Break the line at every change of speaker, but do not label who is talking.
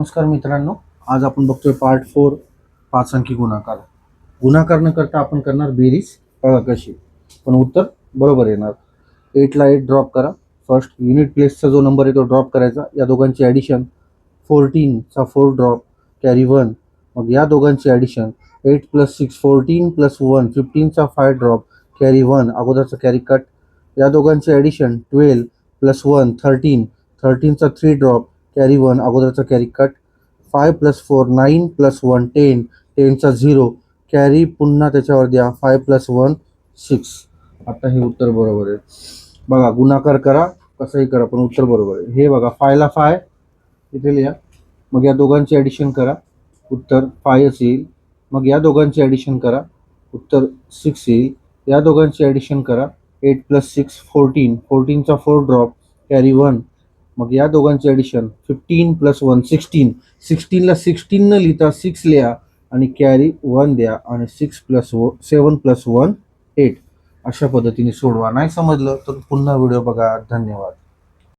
नमस्कार मित्रांनो, आज आपण बघतोय पार्ट 4 पाच अंकी गुणाकार. गुणाकार न करता आपण करणार बेरीज. बघा कशी, पण उत्तर बरोबर येणार. 8 ला 8 ड्रॉप करा. फर्स्ट युनिट प्लेसचा जो नंबर आहे तो ड्रॉप करायचा. या दोघांची ॲडिशन 14 चा 4 ड्रॉप कॅरी 1. मग या दोघांची ॲडिशन 8 + 6 14 + 1 15 चा 5 ड्रॉप कॅरी 1. अगोदरचा कॅरी कट. या दोघांची ॲडिशन 12 + 1 13 13 चा 3 ड्रॉप कॅरी 1. अगोदरचा कॅरी कट. 5 + 4 9 + 1 10 10 चा 0 कॅरी पुन्हा त्याच्यावर द्या. 5 + 1 6. आता हे उत्तर बरोबर आहे. बघा, गुणाकार करा कसंही करा पण उत्तर बरोबर आहे. हे बघा, 5 ला 5 इथे लिहा. मग या दोघांची ॲडिशन करा, उत्तर 5 येईल. मग या दोघांची ॲडिशन करा, उत्तर 6 येईल. या दोघांची ॲडिशन करा. 8 + 6 14 14 चा 4 ड्रॉप कॅरी 1. मग या दोघांची ॲडिशन 15 + 1 16 16 ला 16 न लिहिता 6 लिहा आणि कॅरी 1 द्या आणि 6 + 7 + 1 8. अशा पद्धतीने सोडवा. नाही समजलं तर पुन्हा व्हिडिओ बघा. धन्यवाद.